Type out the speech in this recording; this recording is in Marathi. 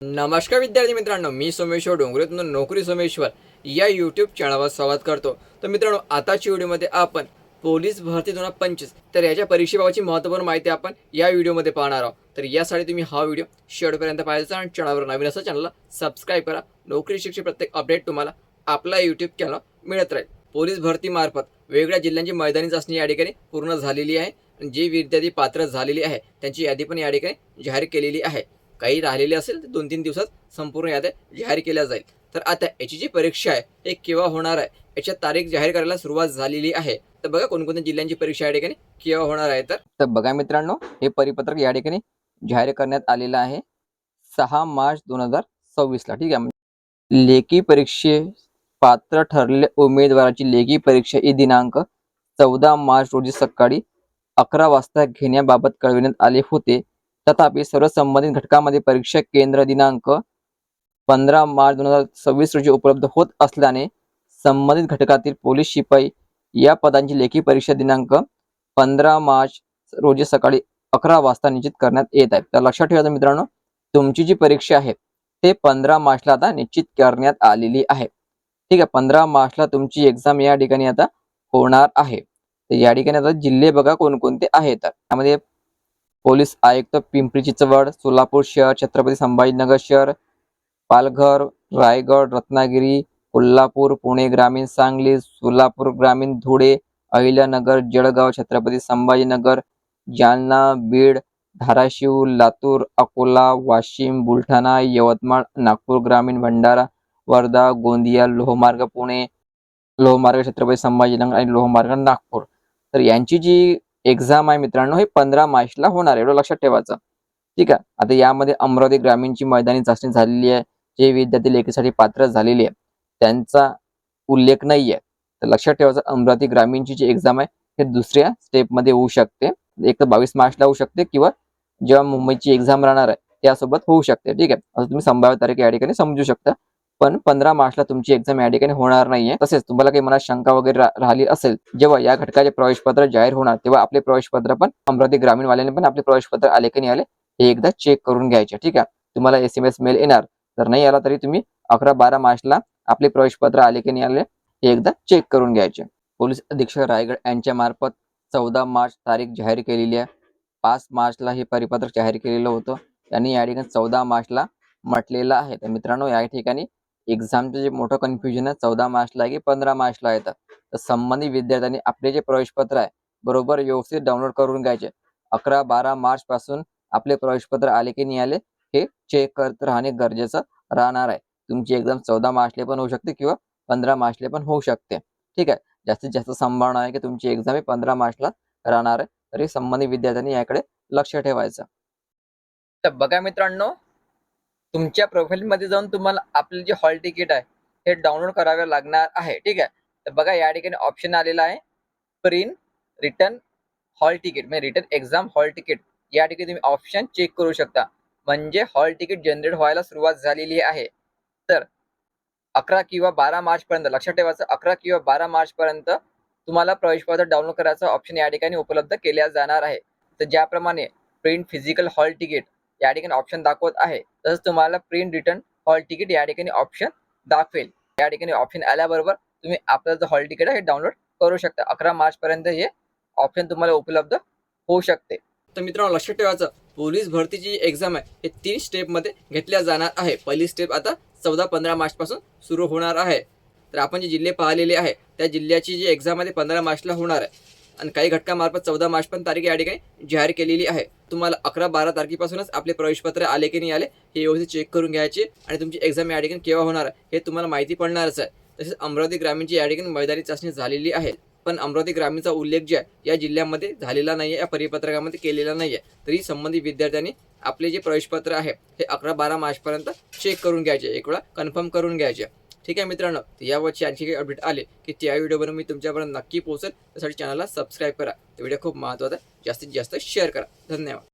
नमस्कार विद्यार्थी मित्रांनो, मी सोमेश्वर डोंगरेतून नोकरी सोमेश्वर या यूट्यूब चॅनलवर स्वागत करतो. तर मित्रांनो, आताच्या व्हिडिओमध्ये आपण पोलीस भरती 2025 तर याच्या परीक्षेबाबतची महत्त्वपूर्ण माहिती आपण या व्हिडिओमध्ये पाहणार आहोत. तर यासाठी तुम्ही हा व्हिडिओ शेवटपर्यंत पाहायचा आणि चॅनलवर नवीन असं चॅनलला सबस्क्राईब करा. नोकरी शिक्षक प्रत्येक अपडेट तुम्हाला आपला यूट्यूब चॅनल मिळत राहील. पोलीस भरती मार्फत वेगवेगळ्या जिल्ह्यांची मैदानी चाचणी या ठिकाणी पूर्ण झालेली आहे. जे विद्यार्थी पात्र झालेली आहे त्यांची यादी पण या ठिकाणी जाहीर केलेली आहे. काही राहिलेले असेल तर 2-3 दिवसात संपूर्ण याद्या जाहीर केल्या जाईल. तर आता याची जी परीक्षा आहे हे केव्हा होणार आहे याची तारीख जाहीर करायला सुरुवात झालेली आहे. तर बघा कोणकोणत्या जिल्ह्यांची परीक्षा या ठिकाणी केव्हा होणार आहे. तर बघा मित्रांनो, हे परिपत्रक या ठिकाणी जाहीर करण्यात आलेलं आहे 6 मार्च 2026 ला. ठीक आहे. लेखी परीक्षे पात्र ठरलेल्या उमेदवाराची लेखी परीक्षा ही दिनांक 14 मार्च रोजी सकाळी 11 वाजता घेण्याबाबत कळविण्यात आले होते. तथापि सर्व संबंधित घटकांमध्ये परीक्षा केंद्र दिनांक 15 मार्च 2026 रोजी उपलब्ध होत असल्याने संबंधित घटकातील पोलीस शिपाई या पदांची लेखी परीक्षा दिनांक 15 मार्च रोजी सकाळी 11 वाजता निश्चित करण्यात येत आहे. तर लक्षात ठेवायचं मित्रांनो, तुमची जी परीक्षा आहे ते 15 मार्चला आता निश्चित करण्यात आलेली आहे. ठीक आहे. 15 मार्चला तुमची एक्झाम या ठिकाणी आता होणार आहे. तर या ठिकाणी आता जिल्हे बघा कोणकोणते आहेत. त्यामध्ये पोलीस आयुक्त पिंपरी चिंचवड, सोलापूर शहर, छत्रपती संभाजीनगर शहर, पालघर, रायगड, रत्नागिरी, कोल्हापूर, पुणे ग्रामीण, सांगली, सोलापूर ग्रामीण, धुळे, अहिल्यानगर, जळगाव, छत्रपती संभाजीनगर, जालना, बीड, धाराशिव, लातूर, अकोला, वाशिम, बुलढाणा, यवतमाळ, नागपूर ग्रामीण, भंडारा, वर्धा, गोंदिया, लोहमार्ग पुणे, लोहमार्ग छत्रपती संभाजीनगर आणि लोहमार्ग नागपूर. तर यांची जी एक्झाम आहे मित्रांनो हे 15 मार्चला होणार आहे. एवढं लक्षात ठेवायचं. ठीक आहे. आता यामध्ये अमरावती ग्रामीणची मैदानी चाचणी झालेली आहे. जे विद्यार्थी लेखीसाठी पात्र झालेले आहे त्यांचा उल्लेख नाही आहे. तर लक्षात ठेवायचं, अमरावती ग्रामीणची जी एक्झाम आहे हे दुसऱ्या स्टेपमध्ये होऊ शकते. एक तर 22 मार्चला होऊ शकते किंवा जेव्हा मुंबईची एक्झाम राहणार आहे त्यासोबत होऊ शकते. ठीक आहे. असं तुम्ही संभाव्य तारीख या ठिकाणी समजू शकता. पण 15 मार्चला तुमची एक्झाम या ठिकाणी होणार नाहीये. तसेच तुम्हाला काही मनात शंका वगैरे राहिली असेल, जेव्हा या घटकाचे प्रवेशपत्र जाहीर होणार तेव्हा आपले प्रवेशपत्र पण अमरावती ग्रामीण वाल्याने पण आपले प्रवेशपत्र आले की नाही आले हे एकदा चेक करून घ्यायचे. ठीक आहे. तुम्हाला SMS मेल येणार, जर नाही आला तरी तुम्ही 11-12 मार्चला आपले प्रवेशपत्र आले की नाही आले हे एकदा चेक करून घ्यायचे. पोलीस अधीक्षक रायगड यांच्या मार्फत 14 मार्च तारीख जाहीर केलेली आहे. 5 मार्चला हे परिपत्रक जाहीर केलेलं होतं. त्यांनी या ठिकाणी 14 मार्चला म्हटलेलं आहे. तर मित्रांनो, या ठिकाणी एक्झामचं जे मोठं कन्फ्युजन आहे 14 मार्चला आहे की 15 मार्चला येतं. तर संबंधित विद्यार्थ्यांनी आपले जे प्रवेशपत्र आहे बरोबर व्यवस्थित डाउनलोड करून घ्यायचे. 11-12 मार्च पासून आपले प्रवेशपत्र आले की नाही आले हे चेक करत राहणे गरजेचं राहणार आहे. तुमची एक्झाम 14 मार्चला पण होऊ शकते किंवा 15 मार्चला पण होऊ शकते. ठीक आहे. जास्तीत जास्त संभावना आहे की तुमची एक्झाम ही 15 मार्चला राहणार आहे. तरी संबंधित विद्यार्थ्यांनी याकडे लक्ष ठेवायचं. तर बघा मित्रांनो, तुमच्या प्रोफाईलमध्ये जाऊन तुम्हाला आपले जे हॉल तिकीट आहे हे डाउनलोड करावे लागणार आहे. ठीक आहे. तर बघा या ठिकाणी ऑप्शन आलेला आहे प्रिंट रिटर्न हॉल तिकीट, म्हणजे रिटर्न एक्झाम हॉल तिकीट. या ठिकाणी तुम्ही ऑप्शन चेक करू शकता. म्हणजे हॉल तिकीट जनरेट व्हायला सुरुवात झालेली आहे. तर 11 किंवा 12 मार्च पर्यंत लक्षात ठेवायचं, 11 किंवा 12 मार्च पर्यंत तुम्हाला प्रवेशपत्र डाउनलोड करायचं ऑप्शन या ठिकाणी उपलब्ध केल्या जाणार आहे. तर ज्याप्रमाणे प्रिंट फिजिकल हॉल तिकीट या ठिकाणी ऑप्शन दाखवत आहे, तसंच तुम्हाला प्रिंट रिटर्न हॉल तिकीट या ठिकाणी ऑप्शन दाखवेल. या ठिकाणी ऑप्शन आल्याबरोबर तुम्ही आपलं जे हॉल तिकीट आहे हे डाउनलोड करू शकता. 11 मार्च पर्यंत हे ऑप्शन तुम्हाला उपलब्ध होऊ शकते. तर मित्रांनो, लक्षात ठेवायचं, पोलीस भरतीची एक्झाम आहे हे 3 स्टेपमध्ये घेतल्या जाणार आहे. पहिली स्टेप आता 14-15 मार्च पासून सुरू होणार आहे. तर आपण जे जिल्हे पाहिलेले आहे त्या जिल्ह्याची जी एक्झाम आहे 15 मार्चला होणार आहे आणि काही घटकामार्फत 14 मार्च पण तारीख या ठिकाणी जाहीर केलेली आहे. तुम्हाला 11-12 तारखेपासूनच आपले प्रवेशपत्र आले की नाही आले हे व्यवस्थित चेक करून घ्यायचे आणि तुमची एक्झाम या ठिकाणी केव्हा होणार आहे हे तुम्हाला माहिती पडणारच आहे. तसेच अमरावती ग्रामीणची या ठिकाणी मैदानी चाचणी झालेली आहे, पण अमरावती ग्रामीणचा उल्लेख जे आहे या जिल्ह्यामध्ये झालेला नाही आहे, या परिपत्रकामध्ये केलेला नाही आहे. तरी संबंधित विद्यार्थ्यांनी आपले जे प्रवेशपत्र आहे हे 11-12 मार्चपर्यंत चेक करून घ्यायचे, एक वेळा कन्फर्म करून घ्यायचे. ठीक आहे मित्रांनो, यावरची आणखी काही अपडेट आले की त्या व्हिडिओ मी तुमच्यापर्यंत नक्की पोहोचेल. त्यासाठी चॅनलला सबस्क्राईब करा. व्हिडिओ खूप महत्त्वाचा आहे. जास्तीत जास्त शेअर करा. धन्यवाद.